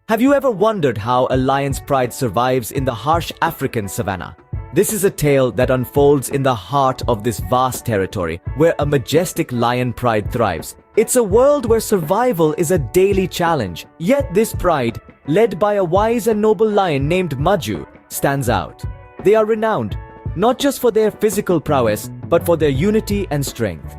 Have you ever wondered how a lion's pride survives in the harsh African savanna? This is a tale that unfolds in the heart of this vast territory, where a majestic lion pride thrives. It's a world where survival is a daily challenge, yet this pride, led by a wise and noble lion named Maju, stands out. They are renowned, not just for their physical prowess, but for their unity and strength.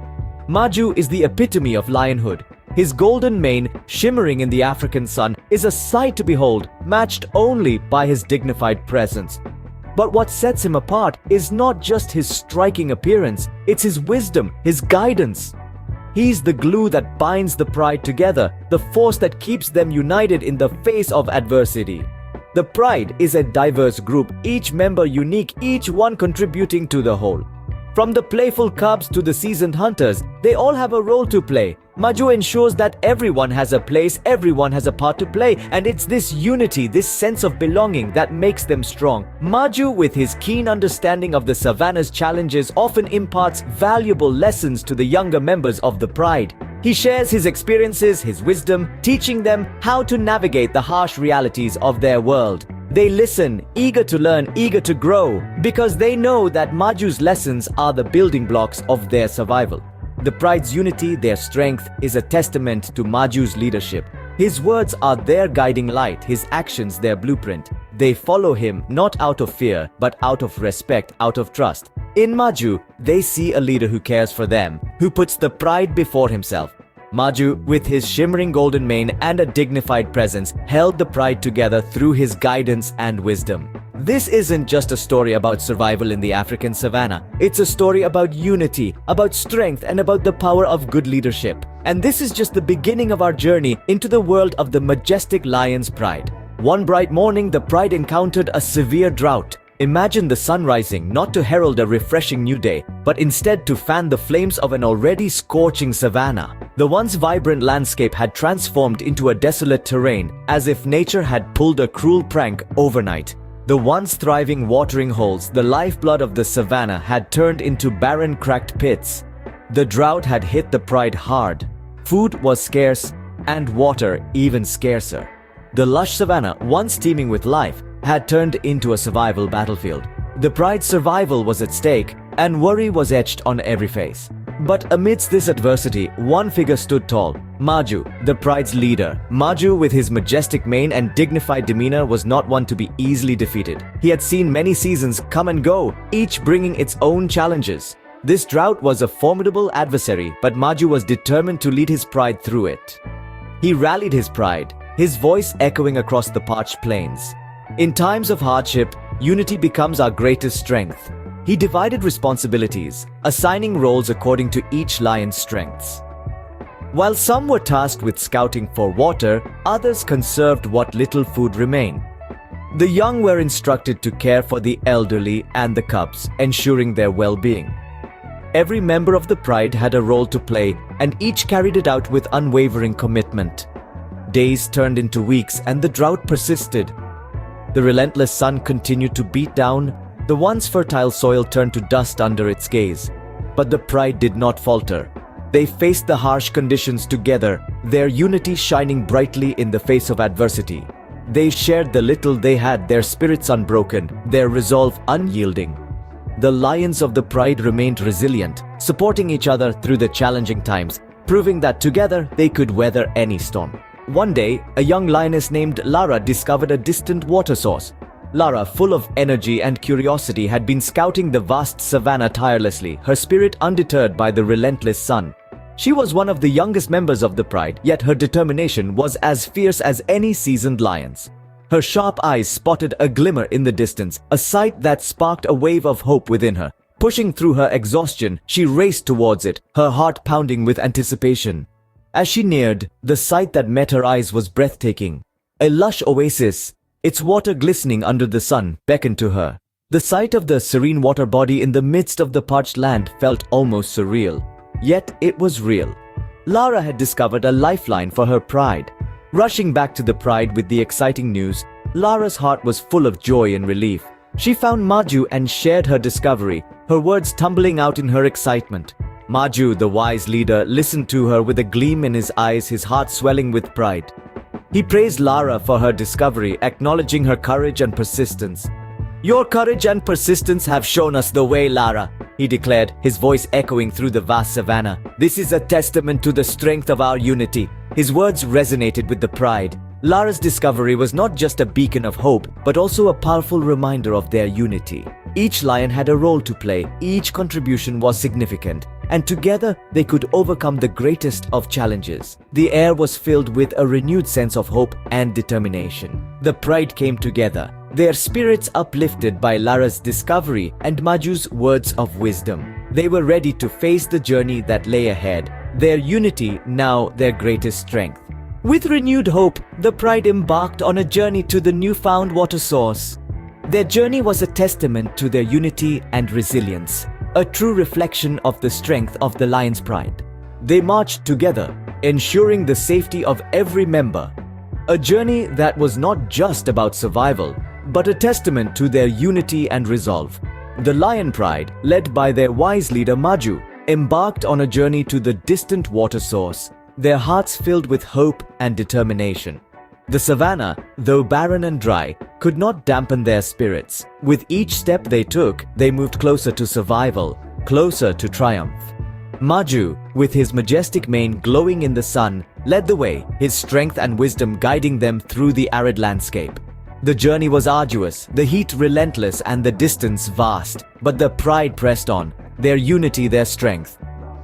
Maju is the epitome of lionhood. His golden mane, shimmering in the African sun, is a sight to behold, matched only by his dignified presence. But what sets him apart is not just his striking appearance, it's his wisdom, his guidance. He's the glue that binds the pride together, the force that keeps them united in the face of adversity. The pride is a diverse group, each member unique, each one contributing to the whole. From the playful cubs to the seasoned hunters, they all have a role to play. Maju ensures that everyone has a place, everyone has a part to play, and it's this unity, this sense of belonging that makes them strong. Maju, with his keen understanding of the savannah's challenges, often imparts valuable lessons to the younger members of the pride. He shares his experiences, his wisdom, teaching them how to navigate the harsh realities of their world. They listen, eager to learn, eager to grow, because they know that Maju's lessons are the building blocks of their survival. The pride's unity, their strength, is a testament to Maju's leadership. His words are their guiding light, his actions their blueprint. They follow him not out of fear, but out of respect, out of trust. In Maju, they see a leader who cares for them, who puts the pride before himself. Maju, with his shimmering golden mane and a dignified presence, held the pride together through his guidance and wisdom. This isn't just a story about survival in the African savanna. It's a story about unity, about strength, and about the power of good leadership. And this is just the beginning of our journey into the world of the majestic lion's pride. One bright morning, the pride encountered a severe drought. Imagine the sun rising not to herald a refreshing new day, but instead to fan the flames of an already scorching savanna. The once vibrant landscape had transformed into a desolate terrain, as if nature had pulled a cruel prank overnight. The once thriving watering holes, the lifeblood of the savanna, had turned into barren, cracked pits. The drought had hit the pride hard. Food was scarce, and water even scarcer. The lush savanna, once teeming with life, had turned into a survival battlefield. The pride's survival was at stake, and worry was etched on every face. But amidst this adversity, one figure stood tall: Maju, the pride's leader. Maju, with his majestic mane and dignified demeanor, was not one to be easily defeated. He had seen many seasons come and go, each bringing its own challenges. This drought was a formidable adversary, but Maju was determined to lead his pride through it. He rallied his pride, his voice echoing across the parched plains. In times of hardship, unity becomes our greatest strength. He divided responsibilities, assigning roles according to each lion's strengths. While some were tasked with scouting for water, others conserved what little food remained. The young were instructed to care for the elderly and the cubs, ensuring their well-being. Every member of the pride had a role to play, and each carried it out with unwavering commitment. Days turned into weeks, and the drought persisted. The relentless sun continued to beat down. The once fertile soil turned to dust under its gaze. But the pride did not falter. They faced the harsh conditions together, their unity shining brightly in the face of adversity. They shared the little they had, their spirits unbroken, their resolve unyielding. The lions of the pride remained resilient, supporting each other through the challenging times, proving that together they could weather any storm. One day, a young lioness named Lara discovered a distant water source. Lara, full of energy and curiosity, had been scouting the vast savanna tirelessly, her spirit undeterred by the relentless sun. She was one of the youngest members of the pride, yet her determination was as fierce as any seasoned lion's. Her sharp eyes spotted a glimmer in the distance, a sight that sparked a wave of hope within her. Pushing through her exhaustion, she raced towards it, her heart pounding with anticipation. As she neared, the sight that met her eyes was breathtaking. A lush oasis, its water glistening under the sun, beckoned to her. The sight of the serene water body in the midst of the parched land felt almost surreal. Yet it was real. Lara had discovered a lifeline for her pride. Rushing back to the pride with the exciting news, Lara's heart was full of joy and relief. She found Maju and shared her discovery, her words tumbling out in her excitement. Maju, the wise leader, listened to her with a gleam in his eyes, his heart swelling with pride. He praised Lara for her discovery, acknowledging her courage and persistence. "Your courage and persistence have shown us the way, Lara," he declared, his voice echoing through the vast savannah. "This is a testament to the strength of our unity." His words resonated with the pride. Lara's discovery was not just a beacon of hope, but also a powerful reminder of their unity. Each lion had a role to play, each contribution was significant, and together they could overcome the greatest of challenges. The air was filled with a renewed sense of hope and determination. The pride came together, their spirits uplifted by Lara's discovery and Maju's words of wisdom. They were ready to face the journey that lay ahead, their unity now their greatest strength. With renewed hope, the pride embarked on a journey to the newfound water source. Their journey was a testament to their unity and resilience, a true reflection of the strength of the lion's pride. They marched together, ensuring the safety of every member. A journey that was not just about survival, but a testament to their unity and resolve. The lion pride, led by their wise leader Maju, embarked on a journey to the distant water source, their hearts filled with hope and determination. The savannah, though barren and dry, could not dampen their spirits. With each step they took, they moved closer to survival, closer to triumph. Maju, with his majestic mane glowing in the sun, led the way, his strength and wisdom guiding them through the arid landscape. The journey was arduous, the heat relentless, and the distance vast, but the pride pressed on, their unity their strength.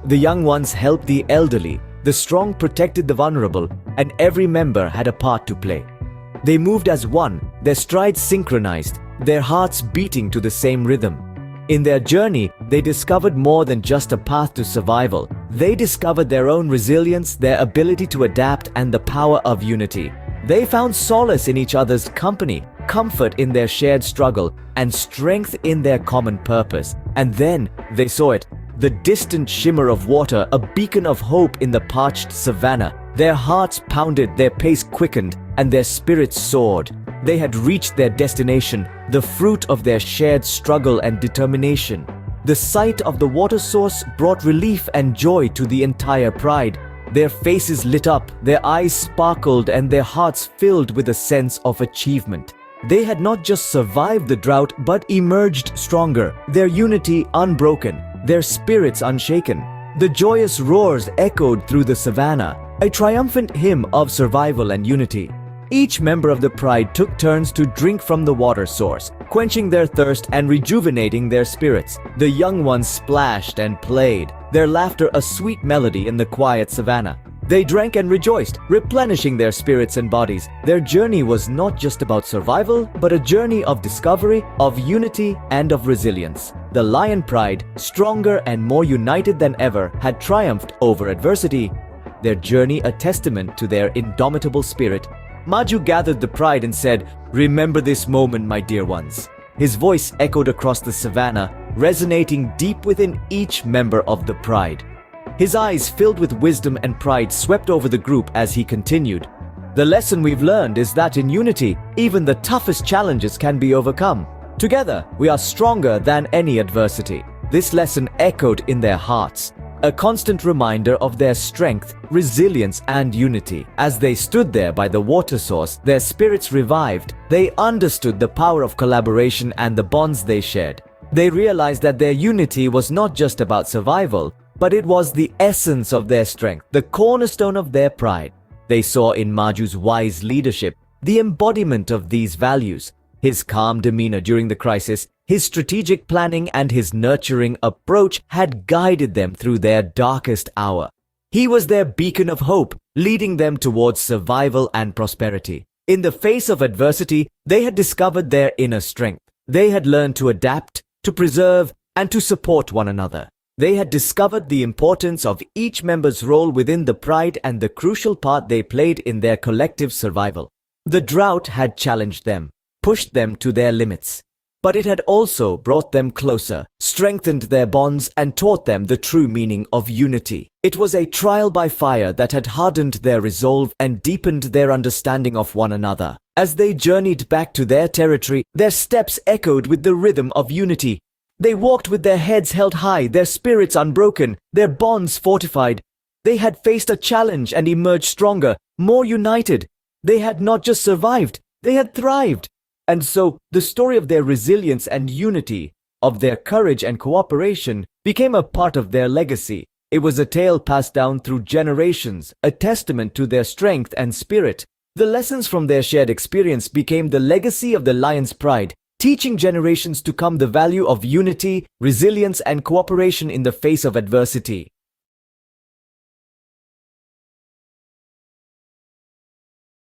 The young ones helped the elderly, the strong protected the vulnerable, and every member had a part to play. They moved as one, their strides synchronized, their hearts beating to the same rhythm. In their journey, they discovered more than just a path to survival. They discovered their own resilience, their ability to adapt, and the power of unity. They found solace in each other's company, comfort in their shared struggle, and strength in their common purpose. And then they saw it. The distant shimmer of water, a beacon of hope in the parched savannah. Their hearts pounded, their pace quickened, and their spirits soared. They had reached their destination, the fruit of their shared struggle and determination. The sight of the water source brought relief and joy to the entire pride. Their faces lit up, their eyes sparkled, and their hearts filled with a sense of achievement. They had not just survived the drought, but emerged stronger, their unity unbroken, their spirits unshaken. The joyous roars echoed through the savannah, a triumphant hymn of survival and unity. Each member of the pride took turns to drink from the water source, quenching their thirst and rejuvenating their spirits. The young ones splashed and played, their laughter a sweet melody in the quiet savannah. They drank and rejoiced, replenishing their spirits and bodies. Their journey was not just about survival, but a journey of discovery, of unity, and of resilience. The lion pride, stronger and more united than ever, had triumphed over adversity. Their journey a testament to their indomitable spirit. Maju gathered the pride and said, "Remember this moment, my dear ones." His voice echoed across the savannah, resonating deep within each member of the pride. His eyes, filled with wisdom and pride, swept over the group as he continued. "The lesson we've learned is that in unity, even the toughest challenges can be overcome. Together, we are stronger than any adversity." This lesson echoed in their hearts, a constant reminder of their strength, resilience, and unity. As they stood there by the water source, their spirits revived. They understood the power of collaboration and the bonds they shared. They realized that their unity was not just about survival, but it was the essence of their strength, the cornerstone of their pride. They saw in Maju's wise leadership the embodiment of these values. His calm demeanor during the crisis, his strategic planning, and his nurturing approach had guided them through their darkest hour. He was their beacon of hope, leading them towards survival and prosperity. In the face of adversity, they had discovered their inner strength. They had learned to adapt, to preserve, and to support one another. They had discovered the importance of each member's role within the pride and the crucial part they played in their collective survival. The drought had challenged them, pushed them to their limits, but it had also brought them closer, strengthened their bonds, and taught them the true meaning of unity. It was a trial by fire that had hardened their resolve and deepened their understanding of one another. As they journeyed back to their territory, their steps echoed with the rhythm of unity. They walked with their heads held high, their spirits unbroken, their bonds fortified. They had faced a challenge and emerged stronger, more united. They had not just survived, they had thrived. And so, the story of their resilience and unity, of their courage and cooperation, became a part of their legacy. It was a tale passed down through generations, a testament to their strength and spirit. The lessons from their shared experience became the legacy of the lion's pride, teaching generations to come the value of unity, resilience, and cooperation in the face of adversity.